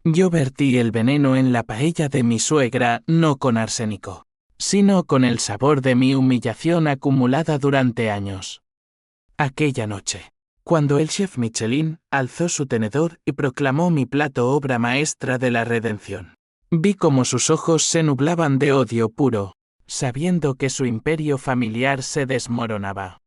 Yo vertí el veneno en la paella de mi suegra no con arsénico, sino con el sabor de mi humillación acumulada durante años. Aquella noche, cuando el chef Michelin alzó su tenedor y proclamó mi plato obra maestra de la redención, vi cómo sus ojos se nublaban de odio puro, sabiendo que su imperio familiar se desmoronaba.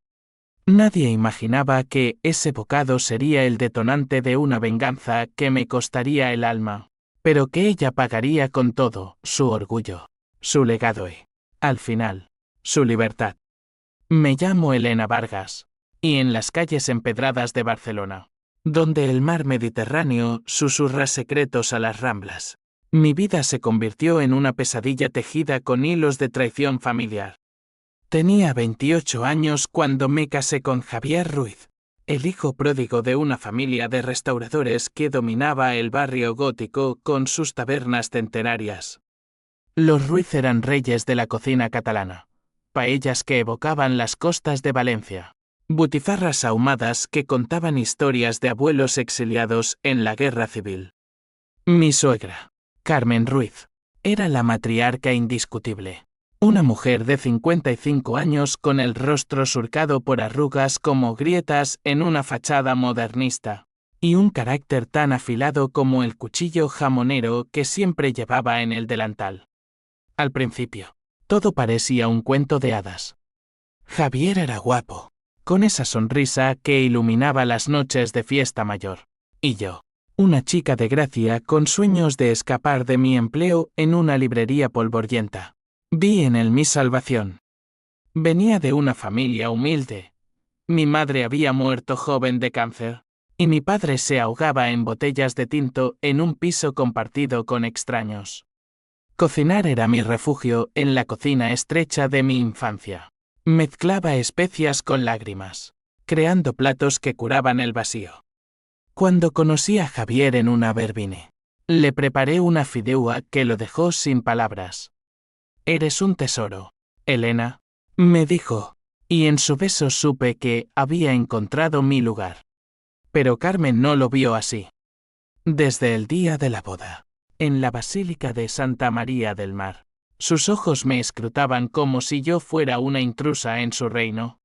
Nadie imaginaba que ese bocado sería el detonante de una venganza que me costaría el alma, pero que ella pagaría con todo, su orgullo, su legado y, al final, su libertad. Me llamo Elena Vargas, y en las calles empedradas de Barcelona, donde el mar Mediterráneo susurra secretos a las ramblas, mi vida se convirtió en una pesadilla tejida con hilos de traición familiar. Tenía 28 años cuando me casé con Javier Ruiz, el hijo pródigo de una familia de restauradores que dominaba el barrio gótico con sus tabernas centenarias. Los Ruiz eran reyes de la cocina catalana, paellas que evocaban las costas de Valencia, butifarras ahumadas que contaban historias de abuelos exiliados en la guerra civil. Mi suegra, Carmen Ruiz, era la matriarca indiscutible. Una mujer de 55 años con el rostro surcado por arrugas como grietas en una fachada modernista, y un carácter tan afilado como el cuchillo jamonero que siempre llevaba en el delantal. Al principio, todo parecía un cuento de hadas. Javier era guapo, con esa sonrisa que iluminaba las noches de fiesta mayor, y yo, una chica de gracia con sueños de escapar de mi empleo en una librería polvorienta. Vi en él mi salvación. Venía de una familia humilde. Mi madre había muerto joven de cáncer, y mi padre se ahogaba en botellas de tinto en un piso compartido con extraños. Cocinar era mi refugio en la cocina estrecha de mi infancia. Mezclaba especias con lágrimas, creando platos que curaban el vacío. Cuando conocí a Javier en una verbine, le preparé una fideuá que lo dejó sin palabras. «Eres un tesoro, Elena», me dijo, y en su beso supe que había encontrado mi lugar. Pero Carmen no lo vio así. Desde el día de la boda, en la Basílica de Santa María del Mar, sus ojos me escrutaban como si yo fuera una intrusa en su reino.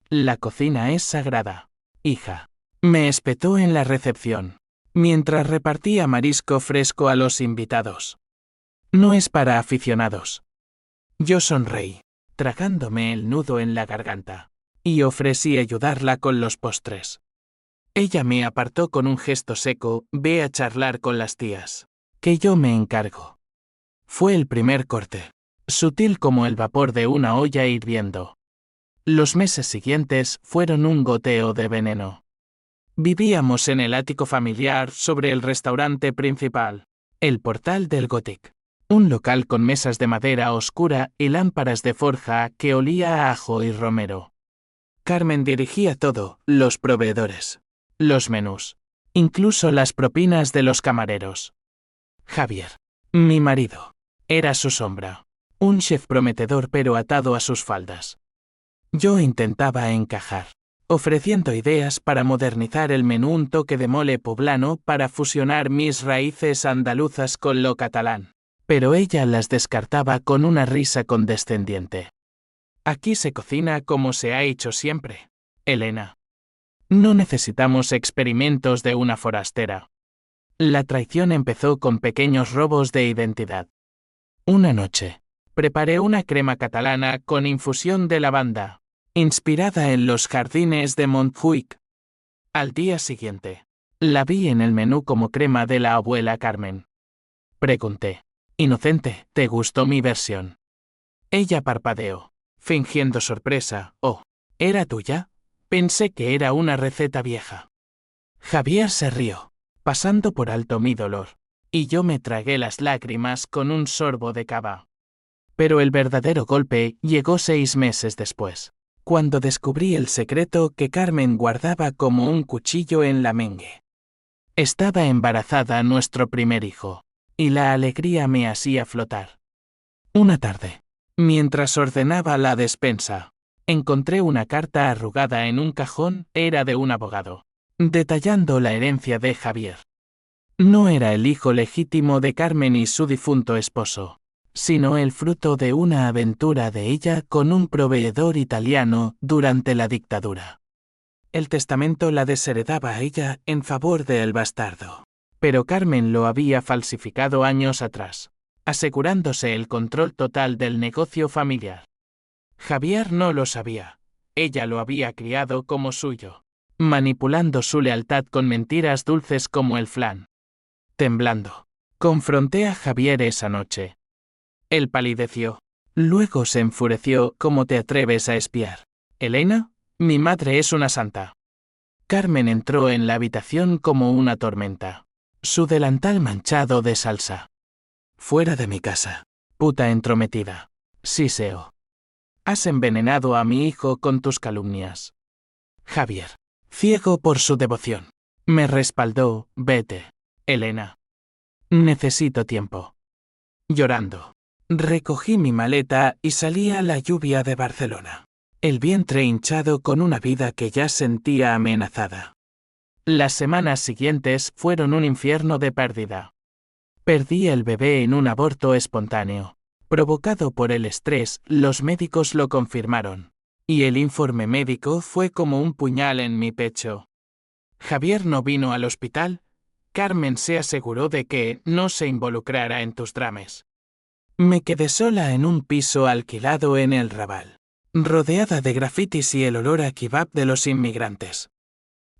«La cocina es sagrada, hija», me espetó en la recepción, mientras repartía marisco fresco a los invitados. «No es para aficionados». Yo sonreí, tragándome el nudo en la garganta, y ofrecí ayudarla con los postres. Ella me apartó con un gesto seco: «Ve a charlar con las tías, que yo me encargo». Fue el primer corte, sutil como el vapor de una olla hirviendo. Los meses siguientes fueron un goteo de veneno. Vivíamos en el ático familiar sobre el restaurante principal, el Portal del Gòtic. Un local con mesas de madera oscura y lámparas de forja que olía a ajo y romero. Carmen dirigía todo: los proveedores, los menús, incluso las propinas de los camareros. Javier, mi marido, era su sombra, un chef prometedor pero atado a sus faldas. Yo intentaba encajar, ofreciendo ideas para modernizar el menú, un toque de mole poblano para fusionar mis raíces andaluzas con lo catalán. Pero ella las descartaba con una risa condescendiente. «Aquí se cocina como se ha hecho siempre, Elena. No necesitamos experimentos de una forastera». La traición empezó con pequeños robos de identidad. Una noche, preparé una crema catalana con infusión de lavanda, inspirada en los jardines de Montjuïc. Al día siguiente, la vi en el menú como crema de la abuela Carmen. Pregunté: «Inocente, ¿te gustó mi versión?». Ella parpadeó, fingiendo sorpresa. «Oh, ¿era tuya? Pensé que era una receta vieja». Javier se rió, pasando por alto mi dolor, y yo me tragué las lágrimas con un sorbo de cava. Pero el verdadero golpe llegó 6 meses después, cuando descubrí el secreto que Carmen guardaba como un cuchillo en la mengue. Estaba embarazada nuestro primer hijo, y la alegría me hacía flotar. Una tarde, mientras ordenaba la despensa, encontré una carta arrugada en un cajón. Era de un abogado, detallando la herencia de Javier. No era el hijo legítimo de Carmen y su difunto esposo, sino el fruto de una aventura de ella con un proveedor italiano durante la dictadura. El testamento la desheredaba a ella en favor del bastardo. Pero Carmen lo había falsificado años atrás, asegurándose el control total del negocio familiar. Javier no lo sabía. Ella lo había criado como suyo, manipulando su lealtad con mentiras dulces como el flan. Temblando, confronté a Javier esa noche. Él palideció. Luego se enfureció. ¿Cómo te atreves a espiar? Elena, mi madre es una santa. Carmen entró en la habitación como una tormenta. Su delantal manchado de salsa. Fuera de mi casa, puta entrometida. Siseo. Has envenenado a mi hijo con tus calumnias. Javier, ciego por su devoción, me respaldó. Vete, Elena. Necesito tiempo. Llorando, recogí mi maleta y salí a la lluvia de Barcelona. El vientre hinchado con una vida que ya sentía amenazada. Las semanas siguientes fueron un infierno de pérdida. Perdí el bebé en un aborto espontáneo. Provocado por el estrés, los médicos lo confirmaron. Y el informe médico fue como un puñal en mi pecho. Javier no vino al hospital. Carmen se aseguró de que no se involucrara en tus dramas. Me quedé sola en un piso alquilado en el Raval, rodeada de grafitis y el olor a kebab de los inmigrantes.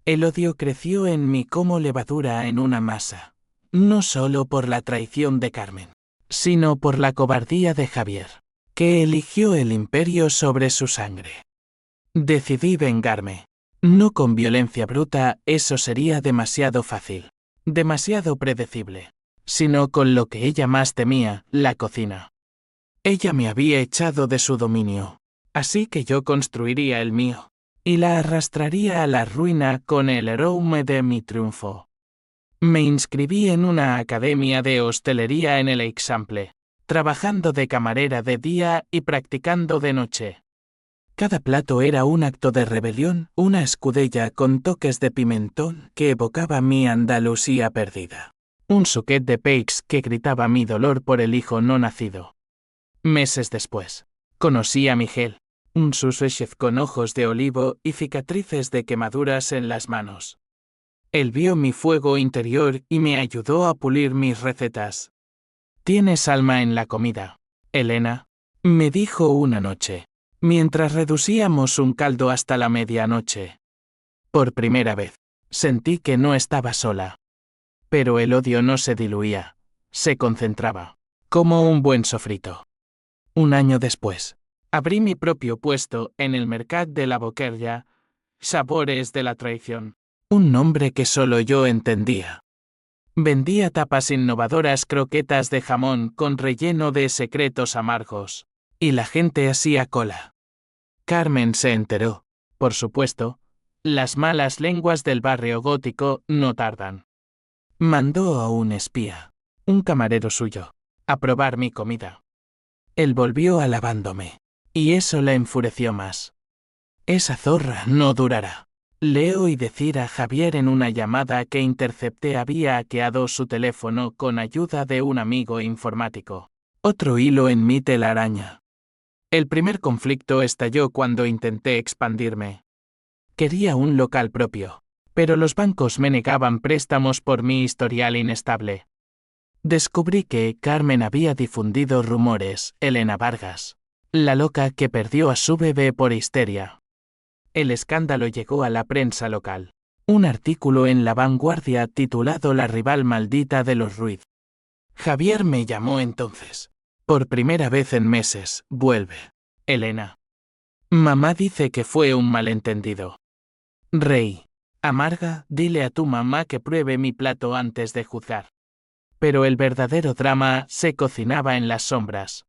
El odio creció en mí como levadura en una masa, no solo por la traición de Carmen, sino por la cobardía de Javier, que eligió el imperio sobre su sangre. Decidí vengarme. No con violencia bruta, eso sería demasiado fácil, demasiado predecible, sino con lo que ella más temía, la cocina. Ella me había echado de su dominio, así que yo construiría el mío, y la arrastraría a la ruina con el aroma de mi triunfo. Me inscribí en una academia de hostelería en el Eixample, trabajando de camarera de día y practicando de noche. Cada plato era un acto de rebelión, una escudella con toques de pimentón que evocaba mi Andalucía perdida. Un suquet de peix que gritaba mi dolor por el hijo no nacido. Meses después, conocí a Miguel, un sous-chef con ojos de olivo y cicatrices de quemaduras en las manos. Él vio mi fuego interior y me ayudó a pulir mis recetas. Tienes alma en la comida, Elena, me dijo una noche, mientras reducíamos un caldo hasta la medianoche. Por primera vez, sentí que no estaba sola. Pero el odio no se diluía, se concentraba, como un buen sofrito. Un año después, abrí mi propio puesto en el Mercat de la Boqueria, Sabores de la Traición, un nombre que solo yo entendía. Vendía tapas innovadoras, croquetas de jamón con relleno de secretos amargos, y la gente hacía cola. Carmen se enteró, por supuesto, las malas lenguas del barrio gótico no tardan. Mandó a un espía, un camarero suyo, a probar mi comida. Él volvió alabándome, y eso la enfureció más. Esa zorra no durará. Le oí decir a Javier en una llamada que intercepté había hackeado su teléfono con ayuda de un amigo informático. Otro hilo en mi telaraña. El primer conflicto estalló cuando intenté expandirme. Quería un local propio, pero los bancos me negaban préstamos por mi historial inestable. Descubrí que Carmen había difundido rumores. Elena Vargas, la loca que perdió a su bebé por histeria. El escándalo llegó a la prensa local. Un artículo en La Vanguardia titulado La rival maldita de los Ruiz. Javier me llamó entonces. Por primera vez en meses. Vuelve, Elena. Mamá dice que fue un malentendido. Rey, amarga, dile a tu mamá que pruebe mi plato antes de juzgar. Pero el verdadero drama se cocinaba en las sombras.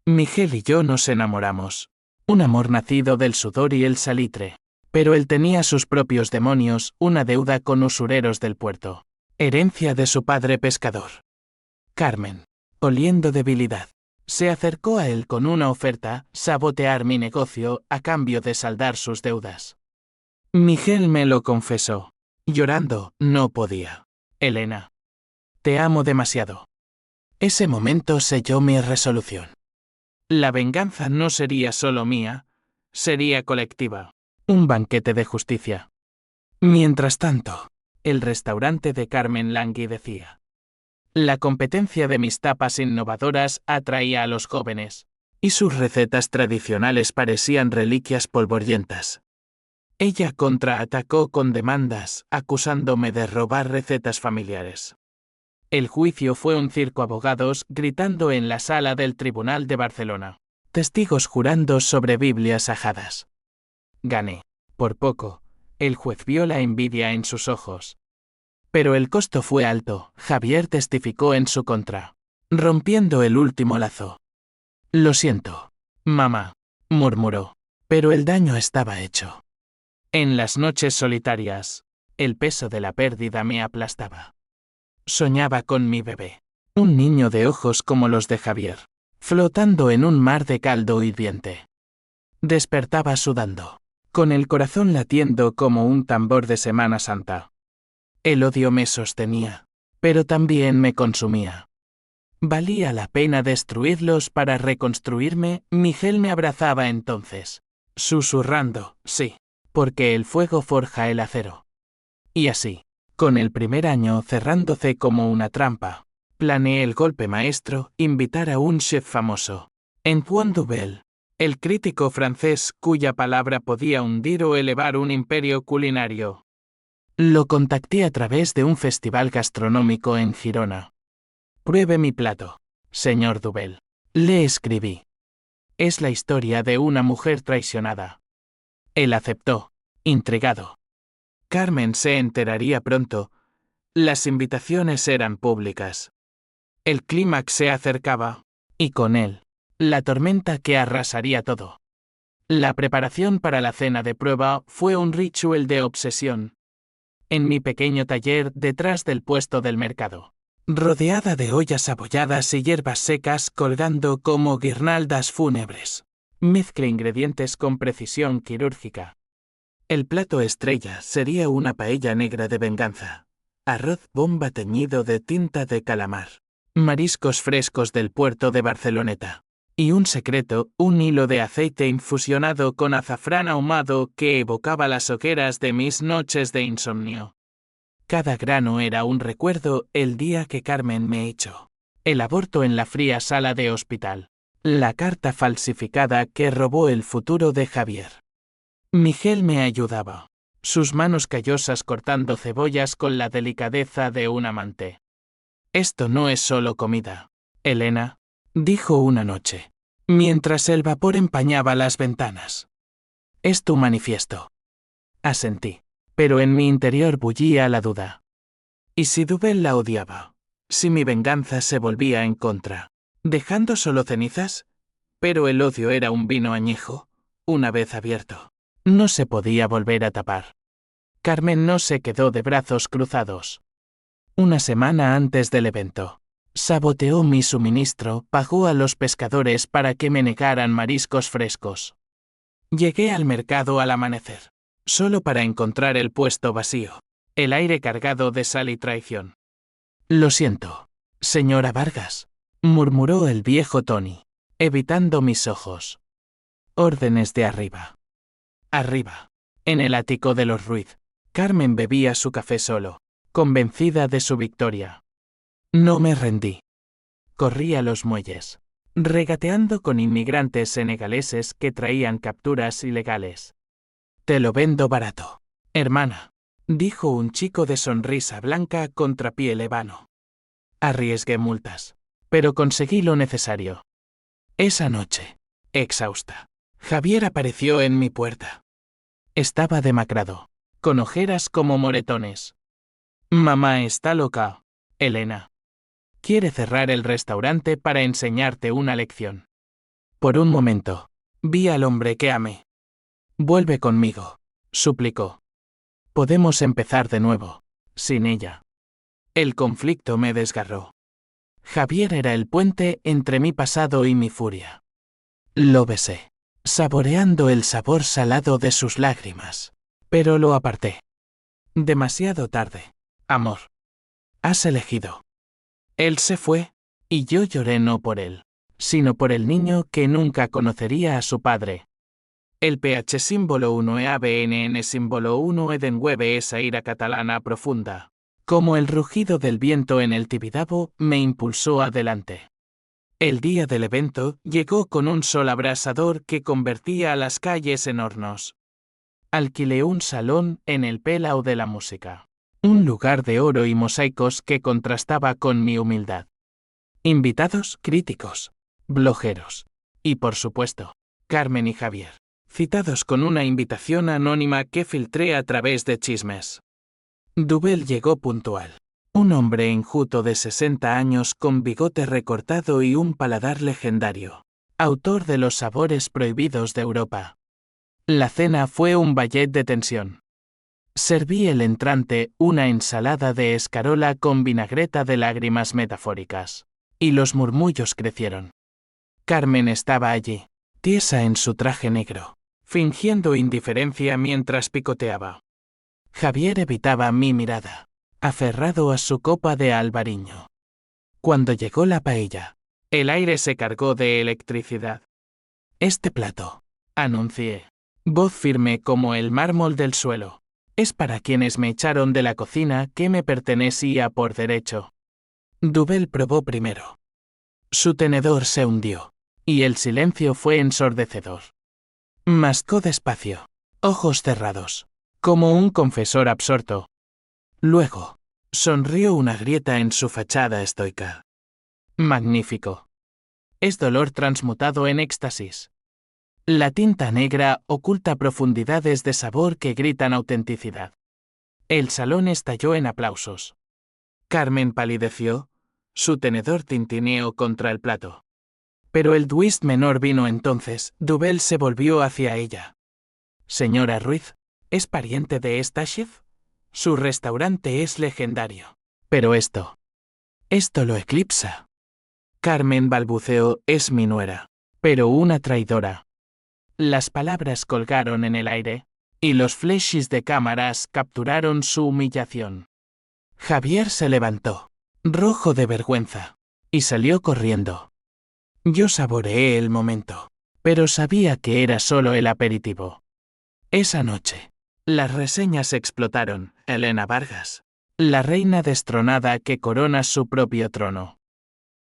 Miguel y yo nos enamoramos. Un amor nacido del sudor y el salitre. Pero él tenía sus propios demonios, una deuda con usureros del puerto. Herencia de su padre pescador. Carmen, oliendo debilidad, se acercó a él con una oferta, sabotear mi negocio a cambio de saldar sus deudas. Miguel me lo confesó. Llorando, no podía. Elena, Te amo demasiado. Ese momento selló mi resolución. La venganza no sería solo mía, sería colectiva. Un banquete de justicia. Mientras tanto, el restaurante de Carmen languidecía. La competencia de mis tapas innovadoras atraía a los jóvenes, y sus recetas tradicionales parecían reliquias polvorientas. Ella contraatacó con demandas, acusándome de robar recetas familiares. El juicio fue un circo abogados gritando en la sala del Tribunal de Barcelona. Testigos jurando sobre Biblias ajadas. Gané. Por poco, el juez vio la envidia en sus ojos. Pero el costo fue alto, Javier testificó en su contra, rompiendo el último lazo. Lo siento, mamá, murmuró, pero el daño estaba hecho. En las noches solitarias, el peso de la pérdida me aplastaba. Soñaba con mi bebé, un niño de ojos como los de Javier, flotando en un mar de caldo hirviente. Despertaba sudando, con el corazón latiendo como un tambor de Semana Santa. El odio me sostenía, pero también me consumía. ¿Valía la pena destruirlos para reconstruirme? Miguel me abrazaba entonces, susurrando, sí, porque el fuego forja el acero. Y así, con el primer año cerrándose como una trampa, planeé el golpe maestro, invitar a un chef famoso, Antoine Duvel, el crítico francés cuya palabra podía hundir o elevar un imperio culinario. Lo contacté a través de un festival gastronómico en Girona. Pruebe mi plato, señor Duvel. Le escribí. Es la historia de una mujer traicionada. Él aceptó, intrigado. Carmen se enteraría pronto. Las invitaciones eran públicas. El clímax se acercaba, y con él, la tormenta que arrasaría todo. La preparación para la cena de prueba fue un ritual de obsesión. En mi pequeño taller detrás del puesto del mercado, rodeada de ollas abolladas y hierbas secas colgando como guirnaldas fúnebres, mezclé ingredientes con precisión quirúrgica. El plato estrella sería una paella negra de venganza, arroz bomba teñido de tinta de calamar, mariscos frescos del puerto de Barceloneta, y un secreto, un hilo de aceite infusionado con azafrán ahumado que evocaba las hogueras de mis noches de insomnio. Cada grano era un recuerdo, el día que Carmen me echó, el aborto en la fría sala de hospital, la carta falsificada que robó el futuro de Javier. Miguel me ayudaba, sus manos callosas cortando cebollas con la delicadeza de un amante. Esto no es solo comida, Elena, dijo una noche, mientras el vapor empañaba las ventanas. Es tu manifiesto. Asentí, pero en mi interior bullía la duda. ¿Y si Duvel la odiaba? ¿Si mi venganza se volvía en contra, dejando solo cenizas? Pero el odio era un vino añejo, una vez abierto. No se podía volver a tapar. Carmen no se quedó de brazos cruzados. Una semana antes del evento, saboteó mi suministro, pagó a los pescadores para que me negaran mariscos frescos. Llegué al mercado al amanecer, solo para encontrar el puesto vacío, el aire cargado de sal y traición. Lo siento, señora Vargas, murmuró el viejo Tony, evitando mis ojos. Órdenes de arriba. Arriba, en el ático de los Ruiz, Carmen bebía su café solo, convencida de su victoria. No me rendí. Corrí a los muelles, regateando con inmigrantes senegaleses que traían capturas ilegales. Te lo vendo barato, hermana, dijo un chico de sonrisa blanca contra piel ébano. Arriesgué multas, pero conseguí lo necesario. Esa noche, exhausta, Javier apareció en mi puerta. Estaba demacrado, con ojeras como moretones. Mamá está loca, Elena. Quiere cerrar el restaurante para enseñarte una lección. Por un momento, vi al hombre que amé. Vuelve conmigo, suplicó. Podemos empezar de nuevo, sin ella. El conflicto me desgarró. Javier era el puente entre mi pasado y mi furia. Lo besé, saboreando el sabor salado de sus lágrimas, pero lo aparté. Demasiado tarde, amor. Has elegido. Él se fue, y yo lloré no por él, sino por el niño que nunca conocería a su padre. El PH símbolo 1 EABNN símbolo 1 Edenwebe esa ira catalana profunda. Como el rugido del viento en el Tibidabo, me impulsó adelante. El día del evento llegó con un sol abrasador que convertía a las calles en hornos. Alquilé un salón en el Palau de la Música. Un lugar de oro y mosaicos que contrastaba con mi humildad. Invitados, críticos, blogueros. Y por supuesto, Carmen y Javier. Citados con una invitación anónima que filtré a través de chismes. Dubel llegó puntual. Un hombre enjuto de 60 años con bigote recortado y un paladar legendario. Autor de Los sabores prohibidos de Europa. La cena fue un ballet de tensión. Serví el entrante, una ensalada de escarola con vinagreta de lágrimas metafóricas. Y los murmullos crecieron. Carmen estaba allí, tiesa en su traje negro, fingiendo indiferencia mientras picoteaba. Javier evitaba mi mirada, aferrado a su copa de albariño. Cuando llegó la paella, el aire se cargó de electricidad. Este plato, anuncié, voz firme como el mármol del suelo, es para quienes me echaron de la cocina que me pertenecía por derecho. Dubel probó primero. Su tenedor se hundió, y el silencio fue ensordecedor. Mascó despacio, ojos cerrados, como un confesor absorto. Luego, sonrió una grieta en su fachada estoica. Magnífico. Es dolor transmutado en éxtasis. La tinta negra oculta profundidades de sabor que gritan autenticidad. El salón estalló en aplausos. Carmen palideció, su tenedor tintineó contra el plato. Pero el twist menor vino entonces. Dubel se volvió hacia ella. Señora Ruiz, ¿es pariente de esta chef? Su restaurante es legendario. Pero esto lo eclipsa. Carmen balbuceó, es mi nuera. Pero una traidora. Las palabras colgaron en el aire, y los flashes de cámaras capturaron su humillación. Javier se levantó, rojo de vergüenza, y salió corriendo. Yo saboreé el momento, pero sabía que era solo el aperitivo. Esa noche, las reseñas explotaron. Elena Vargas, la reina destronada que corona su propio trono.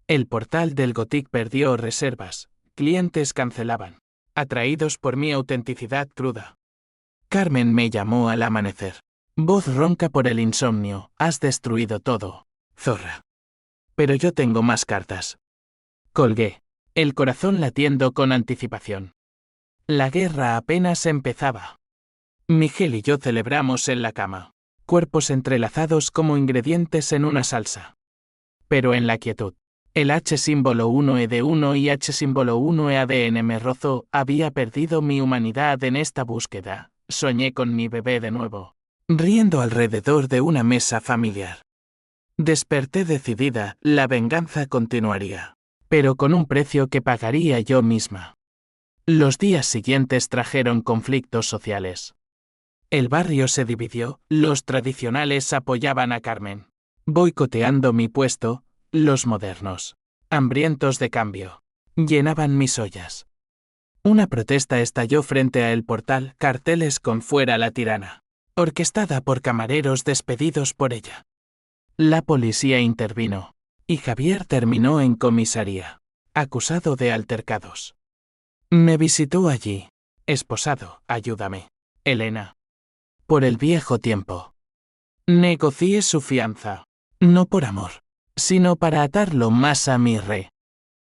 El portal del Gothic perdió reservas, clientes cancelaban, atraídos por mi autenticidad cruda. Carmen me llamó al amanecer. Voz ronca por el insomnio, has destruido todo, zorra. Pero yo tengo más cartas. Colgué, el corazón latiendo con anticipación. La guerra apenas empezaba. Miguel y yo celebramos en la cama, cuerpos entrelazados como ingredientes en una salsa. Pero en la quietud, el H símbolo 1ED1 y H símbolo 1EADN me rozó, había perdido mi humanidad en esta búsqueda. Soñé con mi bebé de nuevo, riendo alrededor de una mesa familiar. Desperté decidida, la venganza continuaría, pero con un precio que pagaría yo misma. Los días siguientes trajeron conflictos sociales. El barrio se dividió, los tradicionales apoyaban a Carmen, boicoteando mi puesto, los modernos, hambrientos de cambio, llenaban mis ollas. Una protesta estalló frente a el portal, carteles con fuera la tirana, orquestada por camareros despedidos por ella. La policía intervino, y Javier terminó en comisaría, acusado de altercados. Me visitó allí, esposado, ayúdame, Elena. Por el viejo tiempo. Negocié su fianza, no por amor, sino para atarlo más a mi re.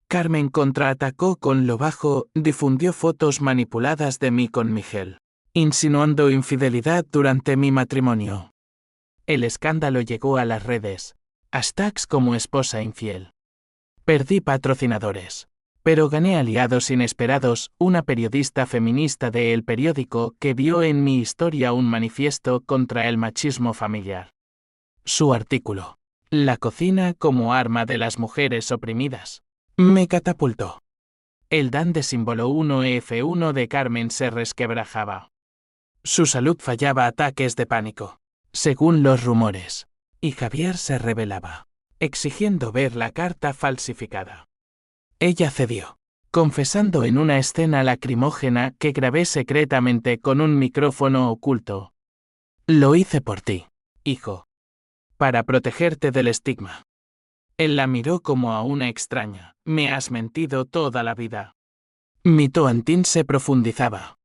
Carmen contraatacó con lo bajo, difundió fotos manipuladas de mí con Miguel, insinuando infidelidad durante mi matrimonio. El escándalo llegó a las redes, hashtags como esposa infiel. Perdí patrocinadores, pero gané aliados inesperados, una periodista feminista de El Periódico que vio en mi historia un manifiesto contra el machismo familiar. Su artículo, La cocina como arma de las mujeres oprimidas, me catapultó. El DAN de símbolo 1F1 de Carmen se resquebrajaba. Su salud fallaba, ataques de pánico, según los rumores, y Javier se rebelaba. exigiendo ver la carta falsificada. Ella cedió, confesando en una escena lacrimógena que grabé secretamente con un micrófono oculto. Lo hice por ti, hijo. Para protegerte del estigma. Él la miró como a una extraña. Me has mentido toda la vida. Mi Toantín se profundizaba.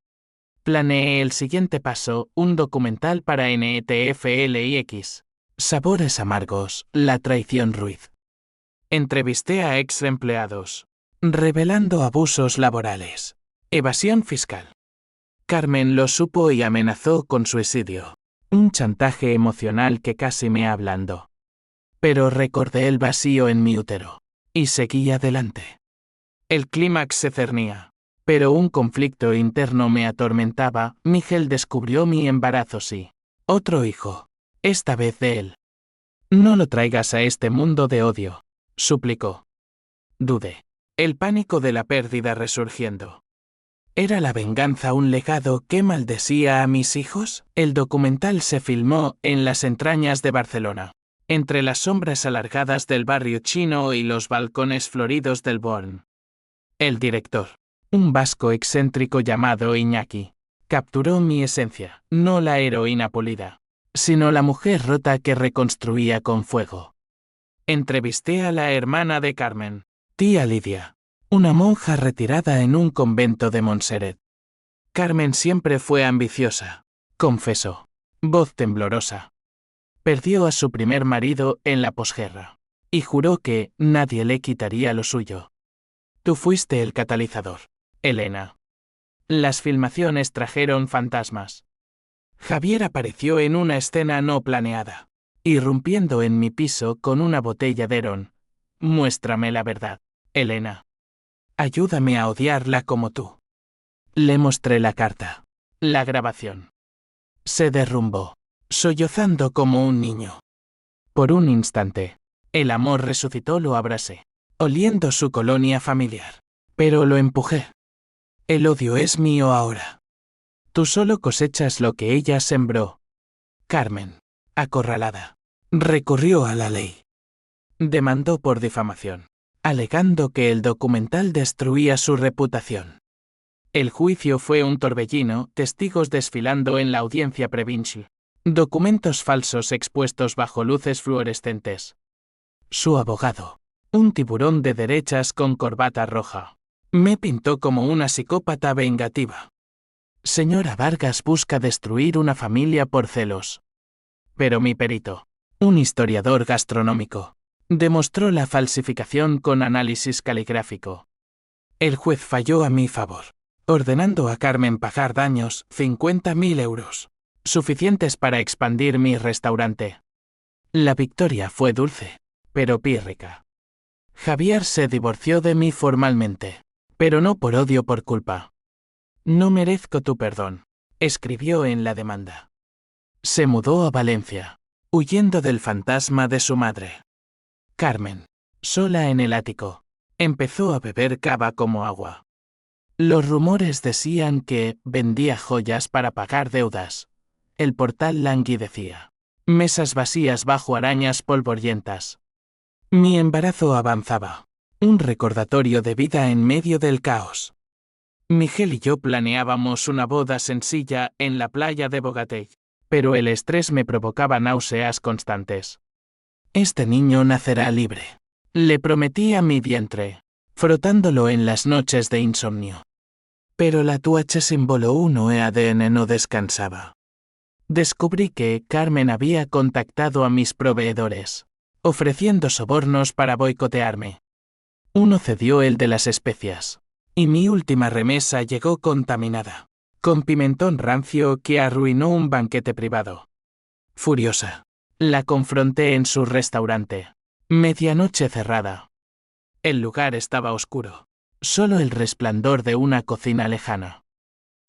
Planeé el siguiente paso, un documental para NETFLIX. Sabores amargos, la traición Ruiz. Entrevisté a ex empleados, revelando abusos laborales, evasión fiscal. Carmen lo supo y amenazó con suicidio. Un chantaje emocional que casi me ablandó. Pero recordé el vacío en mi útero. Y seguí adelante. El clímax se cernía. Pero un conflicto interno me atormentaba. Miguel descubrió mi embarazo, sí. Otro hijo. Esta vez de él. No lo traigas a este mundo de odio, suplicó. Dudé. El pánico de la pérdida resurgiendo. ¿Era la venganza un legado que maldecía a mis hijos? El documental se filmó en las entrañas de Barcelona, entre las sombras alargadas del barrio chino y los balcones floridos del Born. El director, un vasco excéntrico llamado Iñaki, capturó mi esencia, no la heroína pulida, sino la mujer rota que reconstruía con fuego. Entrevisté a la hermana de Carmen, tía Lidia, una monja retirada en un convento de Montserrat. Carmen siempre fue ambiciosa, confesó, voz temblorosa. Perdió a su primer marido en la posguerra, y juró que nadie le quitaría lo suyo. Tú fuiste el catalizador, Elena. Las filmaciones trajeron fantasmas. Javier apareció en una escena no planeada, irrumpiendo en mi piso con una botella de ron. Muéstrame la verdad, Elena. Ayúdame a odiarla como tú. Le mostré la carta. La grabación. Se derrumbó, sollozando como un niño. Por un instante, el amor resucitó, lo abracé, oliendo su colonia familiar. Pero lo empujé. El odio es mío ahora. Tú solo cosechas lo que ella sembró. Carmen, acorralada, recurrió a la ley. Demandó por difamación, alegando que el documental destruía su reputación. El juicio fue un torbellino, testigos desfilando en la audiencia provincial, documentos falsos expuestos bajo luces fluorescentes. Su abogado, un tiburón de derechas con corbata roja, me pintó como una psicópata vengativa. Señora Vargas busca destruir una familia por celos. Pero mi perito, un historiador gastronómico, demostró la falsificación con análisis caligráfico. El juez falló a mi favor, ordenando a Carmen pagar daños, 50.000 euros, suficientes para expandir mi restaurante. La victoria fue dulce, pero pírrica. Javier se divorció de mí formalmente, pero no por odio, por culpa. No merezco tu perdón, escribió en la demanda. Se mudó a Valencia, huyendo del fantasma de su madre. Carmen, sola en el ático, empezó a beber cava como agua. Los rumores decían que vendía joyas para pagar deudas. El portal languidecía. Mesas vacías bajo arañas polvorientas. Mi embarazo avanzaba. Un recordatorio de vida en medio del caos. Miguel y yo planeábamos una boda sencilla en la playa de Bogatell, pero el estrés me provocaba náuseas constantes. Este niño nacerá libre, le prometí a mi vientre, frotándolo en las noches de insomnio. Pero la tuache símbolo 1 ADN no descansaba. Descubrí que Carmen había contactado a mis proveedores, ofreciendo sobornos para boicotearme. Uno cedió, el de las especias, y mi última remesa llegó contaminada, con pimentón rancio que arruinó un banquete privado. Furiosa, la confronté en su restaurante. Medianoche cerrada. El lugar estaba oscuro, solo el resplandor de una cocina lejana.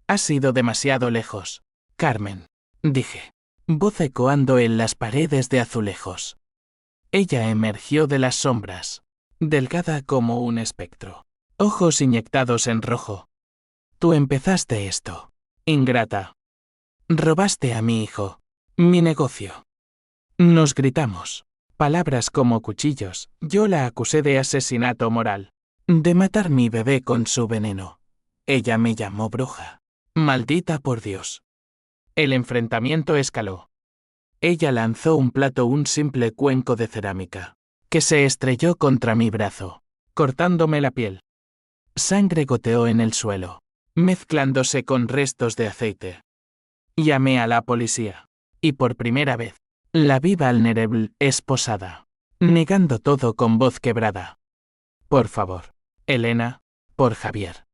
Has ido demasiado lejos, Carmen, dije, voz ecoando en las paredes de azulejos. Ella emergió de las sombras, delgada como un espectro, ojos inyectados en rojo. Tú empezaste esto, ingrata. Robaste a mi hijo, mi negocio. Nos gritamos, Palabras como cuchillos. Yo la acusé de asesinato moral. De matar mi bebé con su veneno. Ella me llamó bruja. Maldita por Dios. El enfrentamiento escaló. Ella lanzó un plato, un simple cuenco de cerámica, que se estrelló contra mi brazo, cortándome la piel. Sangre goteó en el suelo, mezclándose con restos de aceite. Llamé a la policía, y por primera vez, la vi vulnerable, esposada, negando todo con voz quebrada. Por favor, Elena, por Javier.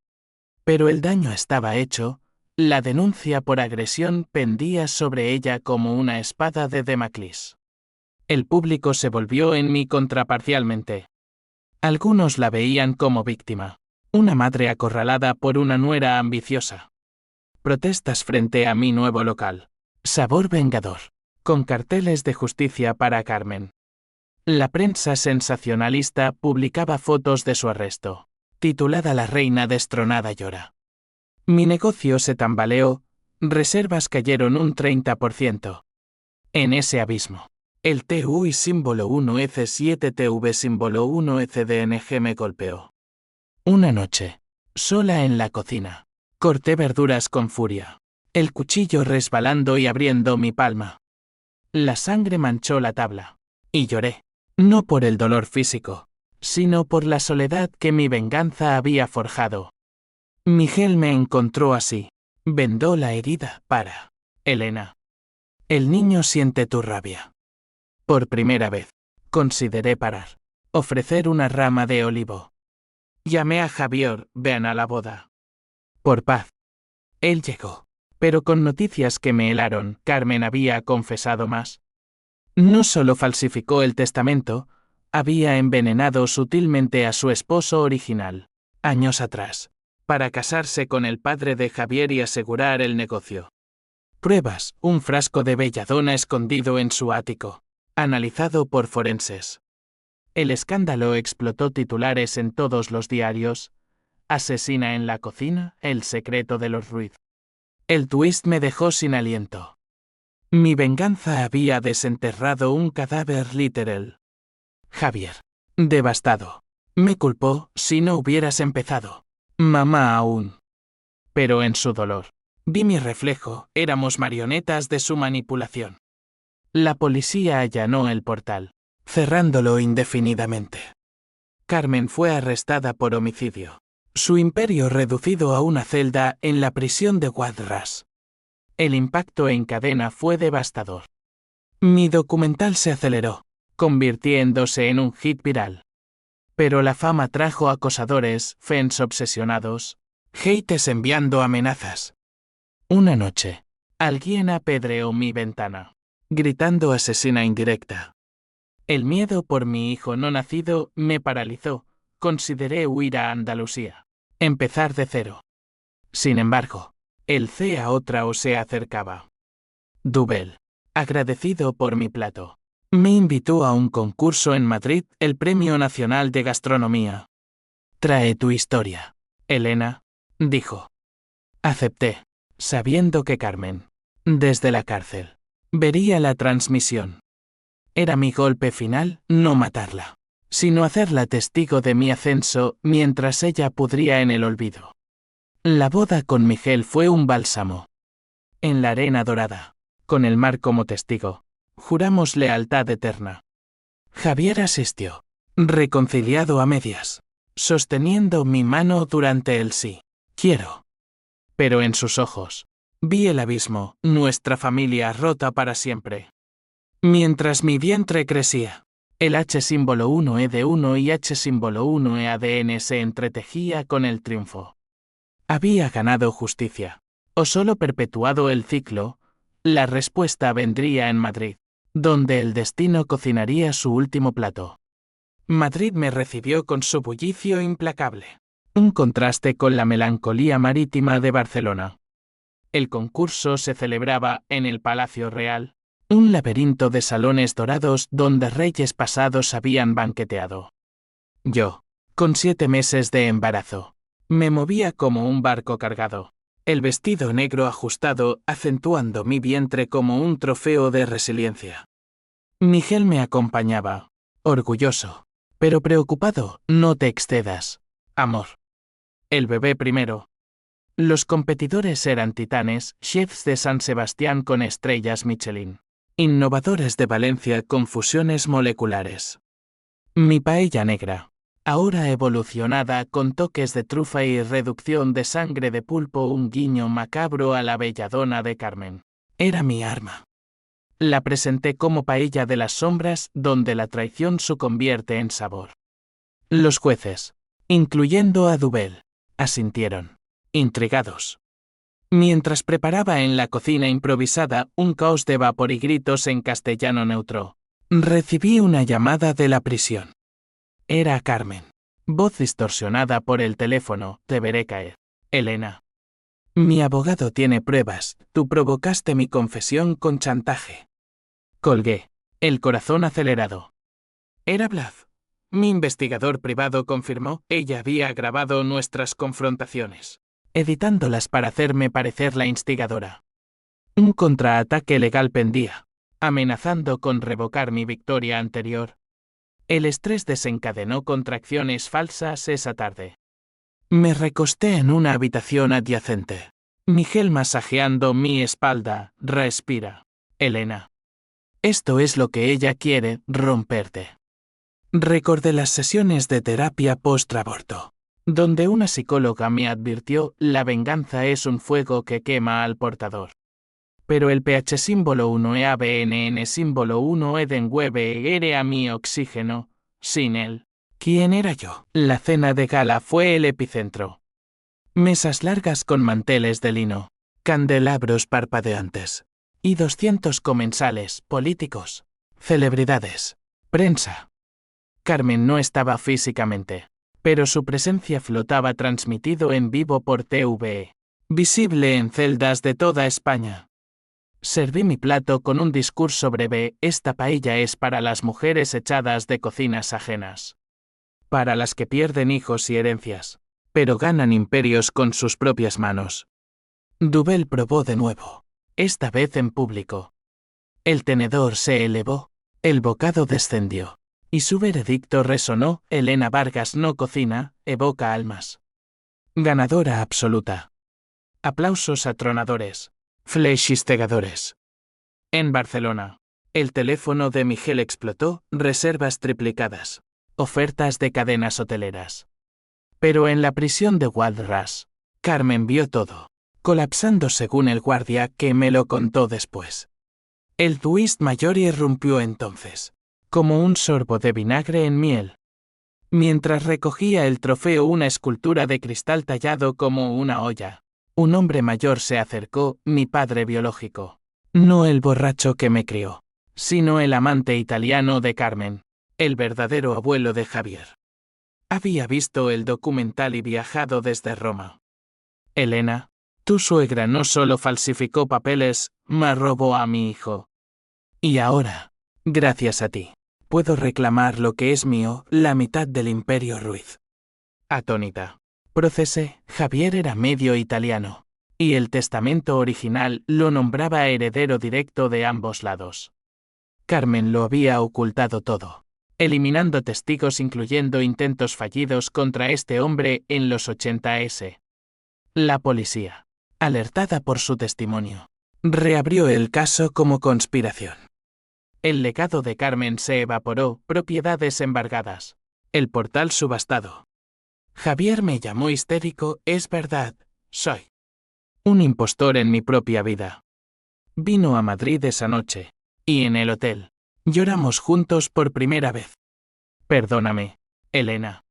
Pero el daño estaba hecho. La denuncia por agresión pendía sobre ella como una espada de Damocles. El público se volvió en mi contra parcialmente. Algunos la veían como víctima, una madre acorralada por una nuera ambiciosa. Protestas frente a mi nuevo local, Sabor Vengador, con carteles de justicia para Carmen. La prensa sensacionalista publicaba fotos de su arresto, titulada La reina destronada llora. Mi negocio se tambaleó, reservas cayeron un 30%. En ese abismo, el TUI símbolo 1EC7TV símbolo 1ECDNG me golpeó. Una noche, sola en la cocina, corté verduras con furia, el cuchillo resbalando y abriendo mi palma. La sangre manchó la tabla, y lloré, no por el dolor físico, sino por la soledad que mi venganza había forjado. Miguel me encontró así. Vendó la herida para Elena. El niño siente tu rabia. Por primera vez, consideré parar. Ofrecer una rama de olivo. Llamé a Javier, ven a la boda. Por paz. Él llegó, pero con noticias que me helaron. Carmen había confesado más. No solo falsificó el testamento, había envenenado sutilmente a su esposo original, años atrás, para casarse con el padre de Javier y asegurar el negocio. Pruebas, un frasco de belladona escondido en su ático, analizado por forenses. El escándalo explotó titulares en todos los diarios. Asesina en la cocina, el secreto de los Ruiz. El twist me dejó sin aliento. Mi venganza había desenterrado un cadáver literal. Javier, devastado, me culpó. Si no hubieras empezado, mamá aún. Pero en su dolor, vi mi reflejo. Éramos marionetas de su manipulación. La policía allanó el portal, cerrándolo indefinidamente. Carmen fue arrestada por homicidio. Su imperio reducido a una celda en la prisión de Guadras. El impacto en cadena fue devastador. Mi documental se aceleró, convirtiéndose en un hit viral. Pero la fama trajo acosadores, fans obsesionados, haters enviando amenazas. Una noche, alguien apedreó mi ventana, gritando asesina indirecta. El miedo por mi hijo no nacido me paralizó. Consideré huir a Andalucía, empezar de cero. Sin embargo, el CAO se acercaba. Dubel, agradecido por mi plato, me invitó a un concurso en Madrid, el Premio Nacional de Gastronomía. Trae tu historia, Elena, dijo. Acepté, sabiendo que Carmen, desde la cárcel, vería la transmisión. Era mi golpe final, no matarla, sino hacerla testigo de mi ascenso mientras ella pudría en el olvido. La boda con Miguel fue un bálsamo. En la arena dorada, con el mar como testigo, juramos lealtad eterna. Javier asistió, reconciliado a medias, sosteniendo mi mano durante el sí, quiero. Pero en sus ojos, vi el abismo, nuestra familia rota para siempre. Mientras mi vientre crecía, el H símbolo 1E de 1 y H símbolo 1E ADN se entretejía con el triunfo. ¿Había ganado justicia, o solo perpetuado el ciclo? La respuesta vendría en Madrid, donde el destino cocinaría su último plato. Madrid me recibió con su bullicio implacable, un contraste con la melancolía marítima de Barcelona. El concurso se celebraba en el Palacio Real, un laberinto de salones dorados donde reyes pasados habían banqueteado. Yo, con 7 meses de embarazo, me movía como un barco cargado, el vestido negro ajustado acentuando mi vientre como un trofeo de resiliencia. Miguel me acompañaba, orgulloso, pero preocupado. No te excedas, amor. El bebé primero. Los competidores eran titanes, chefs de San Sebastián con estrellas Michelin. Innovadores de Valencia con fusiones moleculares. Mi paella negra, ahora evolucionada con toques de trufa y reducción de sangre de pulpo, un guiño macabro a la belladona de Carmen. Era mi arma. La presenté como paella de las sombras, donde la traición se convierte en sabor. Los jueces, incluyendo a Dubel, asintieron, intrigados. Mientras preparaba en la cocina improvisada un caos de vapor y gritos en castellano neutro, recibí una llamada de la prisión. Era Carmen. Voz distorsionada por el teléfono. Deberé caer. Elena. Mi abogado tiene pruebas. Tú provocaste mi confesión con chantaje. Colgué, el corazón acelerado. Era Bluff. Mi investigador privado confirmó. Ella había grabado nuestras confrontaciones, editándolas para hacerme parecer la instigadora. Un contraataque legal pendía, amenazando con revocar mi victoria anterior. El estrés desencadenó contracciones falsas esa tarde. Me recosté en una habitación adyacente. Miguel masajeando mi espalda. Respira, Elena. Esto es lo que ella quiere, romperte. Recordé las sesiones de terapia post-aborto, donde una psicóloga me advirtió: la venganza es un fuego que quema al portador. Pero el pH símbolo 1 EABNN símbolo 1 Edenwebe era mi oxígeno. Sin él, ¿quién era yo? La cena de gala fue el epicentro. Mesas largas con manteles de lino, candelabros parpadeantes, y 200 comensales, políticos, celebridades, prensa. Carmen no estaba físicamente, pero su presencia flotaba transmitido en vivo por TVE, visible en celdas de toda España. Serví mi plato con un discurso breve: esta paella es para las mujeres echadas de cocinas ajenas. Para las que pierden hijos y herencias, pero ganan imperios con sus propias manos. Dubel probó de nuevo, esta vez en público. El tenedor se elevó, el bocado descendió, y su veredicto resonó: Elena Vargas no cocina, evoca almas. Ganadora absoluta. Aplausos atronadores. Flechistegadores. En Barcelona, el teléfono de Miguel explotó: reservas triplicadas, ofertas de cadenas hoteleras. Pero en la prisión de Waldras, Carmen vio todo, colapsando según el guardia, que me lo contó después. El twist mayor irrumpió entonces, como un sorbo de vinagre en miel. Mientras recogía el trofeo, una escultura de cristal tallado como una olla, un hombre mayor se acercó, mi padre biológico. No el borracho que me crió, sino el amante italiano de Carmen, el verdadero abuelo de Javier. Había visto el documental y viajado desde Roma. Elena, tu suegra no solo falsificó papeles, me robó a mi hijo. Y ahora, gracias a ti, puedo reclamar lo que es mío, la mitad del Imperio Ruiz. Atónita, procesé: Javier era medio italiano, y el testamento original lo nombraba heredero directo de ambos lados. Carmen lo había ocultado todo, eliminando testigos, incluyendo intentos fallidos contra este hombre en los 80s. La policía, alertada por su testimonio, reabrió el caso como conspiración. El legado de Carmen se evaporó, propiedades embargadas, el portal subastado. Javier me llamó histérico: es verdad, soy un impostor en mi propia vida. Vino a Madrid esa noche, y en el hotel, lloramos juntos por primera vez. Perdóname, Elena.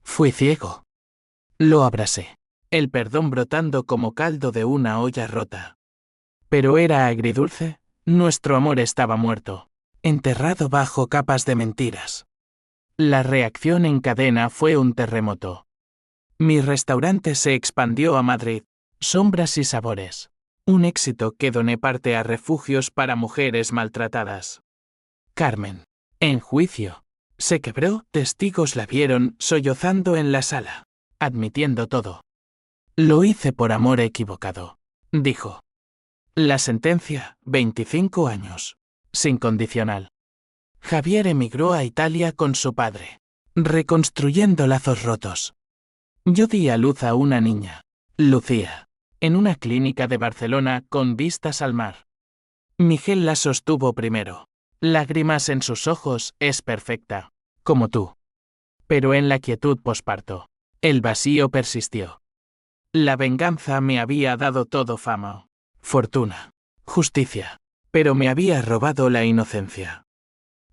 Fui ciego. Lo abracé, el perdón brotando como caldo de una olla rota. Pero era agridulce, nuestro amor estaba muerto, enterrado bajo capas de mentiras. La reacción en cadena fue un terremoto. Mi restaurante se expandió a Madrid, sombras y sabores. Un éxito que doné parte a refugios para mujeres maltratadas. Carmen, en juicio, se quebró, testigos la vieron sollozando en la sala, admitiendo todo. Lo hice por amor equivocado, dijo. La sentencia: 25 años, sin condicional. Javier emigró a Italia con su padre, reconstruyendo lazos rotos. Yo di a luz a una niña, Lucía, en una clínica de Barcelona con vistas al mar. Miguel la sostuvo primero. Lágrimas en sus ojos, es perfecta, como tú. Pero en la quietud posparto, el vacío persistió. La venganza me había dado todo: fama, fortuna, justicia, pero me había robado la inocencia.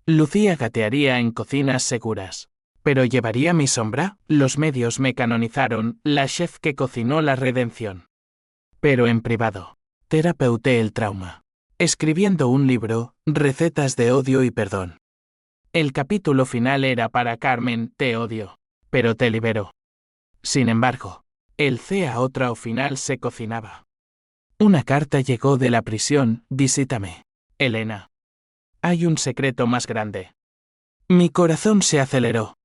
Lucía gatearía en cocinas seguras, pero ¿llevaría mi sombra? Los medios me canonizaron, la chef que cocinó la redención. Pero en privado, terapeuté el trauma, escribiendo un libro, Recetas de odio y perdón. El capítulo final era para Carmen: te odio, pero te libero. Sin embargo, el CA final se cocinaba. Una carta llegó de la prisión: visítame, Elena. Hay un secreto más grande. Mi corazón se aceleró.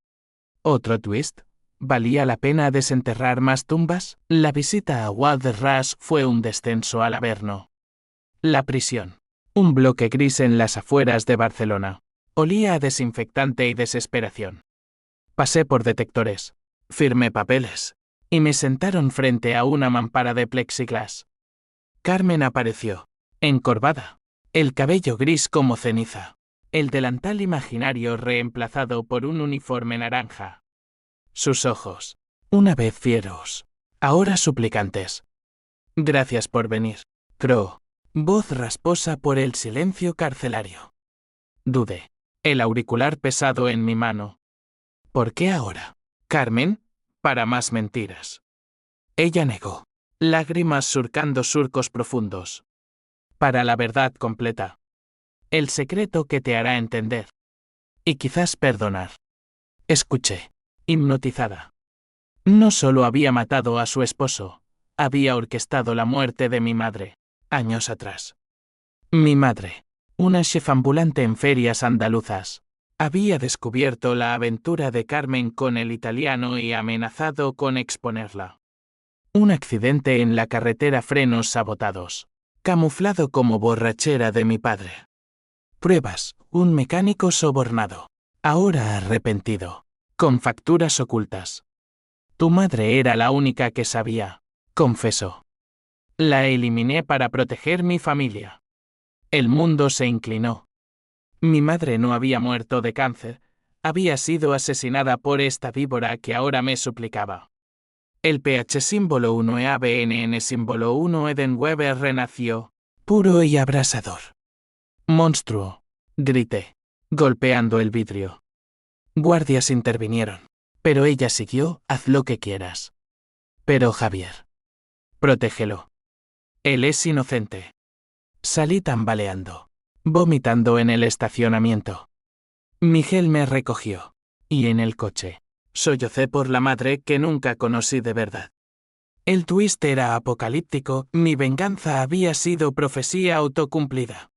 ¿Otro twist? ¿Valía la pena desenterrar más tumbas? La visita a Walders fue un descenso al Averno. La prisión. Un bloque gris en las afueras de Barcelona. Olía a desinfectante y desesperación. Pasé por detectores, firmé papeles, y me sentaron frente a una mampara de plexiglas. Carmen apareció, encorvada, el cabello gris como ceniza, el delantal imaginario reemplazado por un uniforme naranja. Sus ojos, una vez fieros, ahora suplicantes. Gracias por venir, croó, voz rasposa por el silencio carcelario. Dudé, el auricular pesado en mi mano. ¿Por qué ahora, Carmen? Para más mentiras. Ella negó, lágrimas surcando surcos profundos. Para la verdad completa. El secreto que te hará entender. Y quizás perdonar. Escuché, hipnotizada. No solo había matado a su esposo, había orquestado la muerte de mi madre, años atrás. Mi madre, una chef ambulante en ferias andaluzas, había descubierto la aventura de Carmen con el italiano y amenazado con exponerla. Un accidente en la carretera, frenos sabotados, camuflado como borrachera de mi padre. Pruebas, un mecánico sobornado, ahora arrepentido, con facturas ocultas. Tu madre era la única que sabía, confesó. La eliminé para proteger mi familia. El mundo se inclinó. Mi madre no había muerto de cáncer, había sido asesinada por esta víbora que ahora me suplicaba. El PH símbolo 1 e ABNN símbolo 1 Eden Weber renació, puro y abrasador. Monstruo, grité, golpeando el vidrio. Guardias intervinieron, pero ella siguió: haz lo que quieras. Pero Javier, protégelo. Él es inocente. Salí tambaleando, vomitando en el estacionamiento. Miguel me recogió, y en el coche, sollocé por la madre que nunca conocí de verdad. El twist era apocalíptico, mi venganza había sido profecía autocumplida.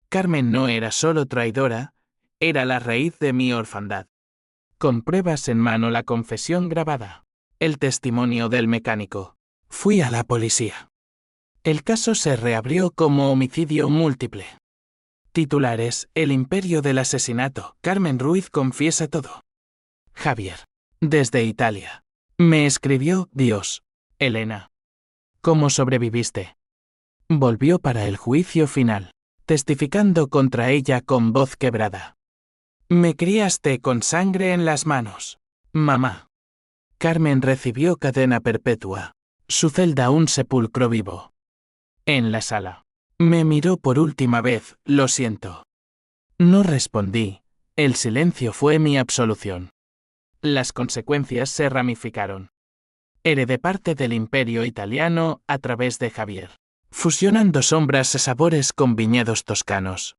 Carmen no era solo traidora, era la raíz de mi orfandad. Con pruebas en mano, la confesión grabada, el testimonio del mecánico. Fui a la policía. El caso se reabrió como homicidio múltiple. Titulares: el imperio del asesinato, Carmen Ruiz confiesa todo. Javier, desde Italia. Me escribió: Dios, Elena. ¿Cómo sobreviviste? Volvió para el juicio final, testificando contra ella con voz quebrada. Me criaste con sangre en las manos, mamá. Carmen recibió cadena perpetua, su celda un sepulcro vivo. En la sala, me miró por última vez: lo siento. No respondí, el silencio fue mi absolución. Las consecuencias se ramificaron. Heredé parte del imperio italiano a través de Javier, fusionando sombras y sabores con viñedos toscanos.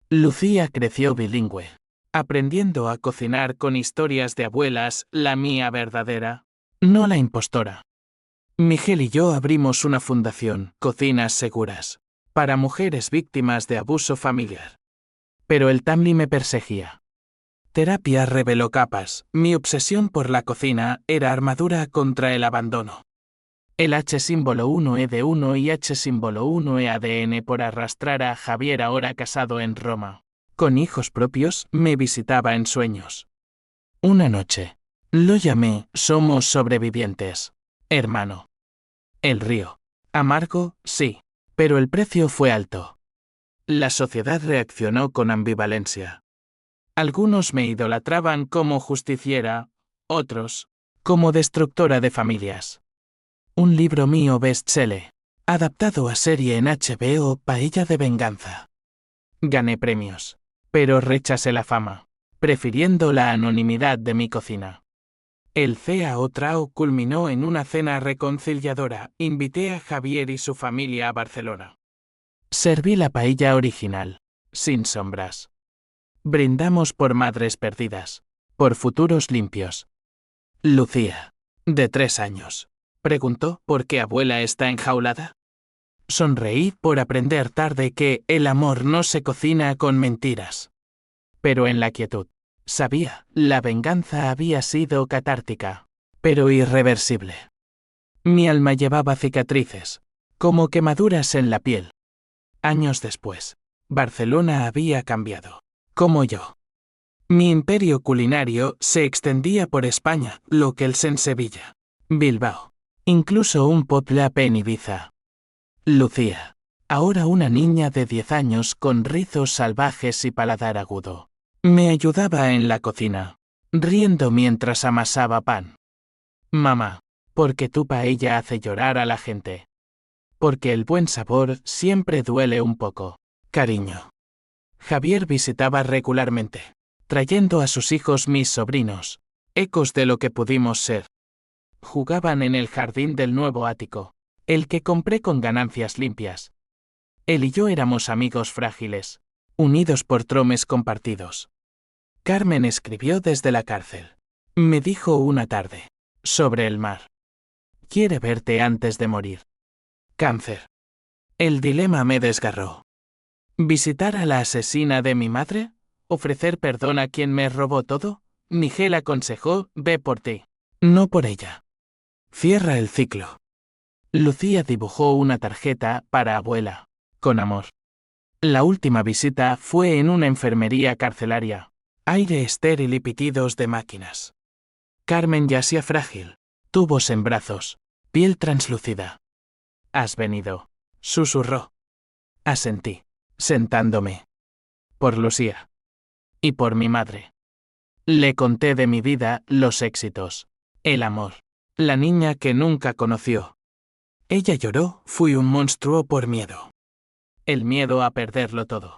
Lucía creció bilingüe, aprendiendo a cocinar con historias de abuelas, la mía verdadera, no la impostora. Miguel y yo abrimos una fundación, Cocinas Seguras, para mujeres víctimas de abuso familiar. Pero el Tamli me perseguía. Terapia reveló capas, mi obsesión por la cocina era armadura contra el abandono. El H símbolo 1 y H símbolo 1 ADN por arrastrar a Javier, ahora casado en Roma. Con hijos propios, me visitaba en sueños. Una noche. Lo llamé, somos sobrevivientes. Hermano. El río. Amargo, sí. Pero el precio fue alto. La sociedad reaccionó con ambivalencia. Algunos me idolatraban como justiciera, otros, como destructora de familias. Un libro mío bestseller, adaptado a serie en HBO, Paella de venganza. Gané premios, pero rechacé la fama, prefiriendo la anonimidad de mi cocina. El CAO Trao culminó en una cena reconciliadora. Invité a Javier y su familia a Barcelona. Serví la paella original, sin sombras. Brindamos por madres perdidas, por futuros limpios. Lucía, de 3 años, preguntó por qué abuela está enjaulada. Sonreí por aprender tarde que el amor no se cocina con mentiras. Pero en la quietud, sabía, la venganza había sido catártica, pero irreversible. Mi alma llevaba cicatrices, como quemaduras en la piel. Años después, Barcelona había cambiado, como yo. Mi imperio culinario se extendía por España, locals en Sevilla, Bilbao, incluso un potluck en Ibiza. Lucía, ahora una niña de 10 años con rizos salvajes y paladar agudo, me ayudaba en la cocina, riendo mientras amasaba pan. Mamá, porque tu paella hace llorar a la gente. Porque el buen sabor siempre duele un poco. Cariño. Javier visitaba regularmente, trayendo a sus hijos mis sobrinos, ecos de lo que pudimos ser. Jugaban en el jardín del nuevo ático, el que compré con ganancias limpias. Él y yo éramos amigos frágiles, unidos por tromes compartidos. Carmen escribió desde la cárcel. Me dijo una tarde, sobre el mar. Quiere verte antes de morir. Cáncer. El dilema me desgarró. ¿Visitar a la asesina de mi madre? ¿Ofrecer perdón a quien me robó todo? Miguel aconsejó, ve por ti, no por ella. Cierra el ciclo. Lucía dibujó una tarjeta para abuela, con amor. La última visita fue en una enfermería carcelaria, aire estéril y pitidos de máquinas. Carmen yacía frágil, tubos en brazos, piel translúcida. Has venido, susurró. Asentí, sentándome. Por Lucía. Y por mi madre. Le conté de mi vida, los éxitos, el amor, la niña que nunca conoció. Ella lloró, fui un monstruo por miedo. El miedo a perderlo todo.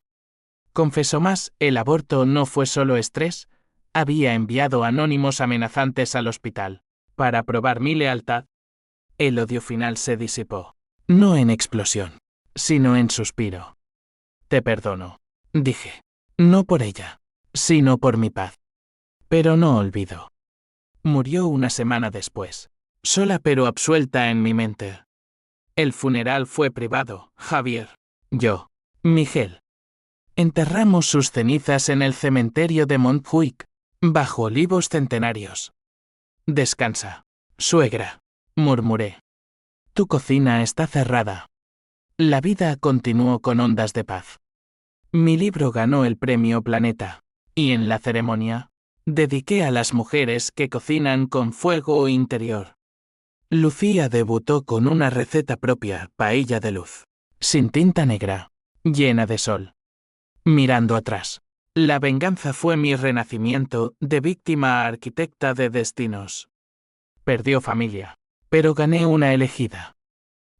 Confesó más, el aborto no fue solo estrés, había enviado anónimos amenazantes al hospital, para probar mi lealtad. El odio final se disipó, no en explosión, sino en suspiro. Te perdono, dije, no por ella, sino por mi paz. Pero no olvido. Murió una semana después, sola pero absuelta en mi mente. El funeral fue privado, Javier, yo, Miguel. Enterramos sus cenizas en el cementerio de Montjuic, bajo olivos centenarios. Descansa, suegra, murmuré. Tu cocina está cerrada. La vida continuó con ondas de paz. Mi libro ganó el premio Planeta, y en la ceremonia, dediqué a las mujeres que cocinan con fuego interior. Lucía debutó con una receta propia, paella de luz, sin tinta negra, llena de sol. Mirando atrás, la venganza fue mi renacimiento de víctima a arquitecta de destinos. Perdió familia, pero gané una elegida.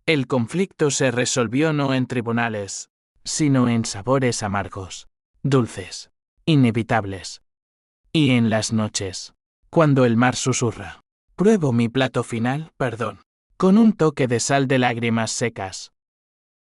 El conflicto se resolvió no en tribunales, sino en sabores amargos, dulces, inevitables. Y en las noches, cuando el mar susurra, pruebo mi plato final, perdón, con un toque de sal de lágrimas secas.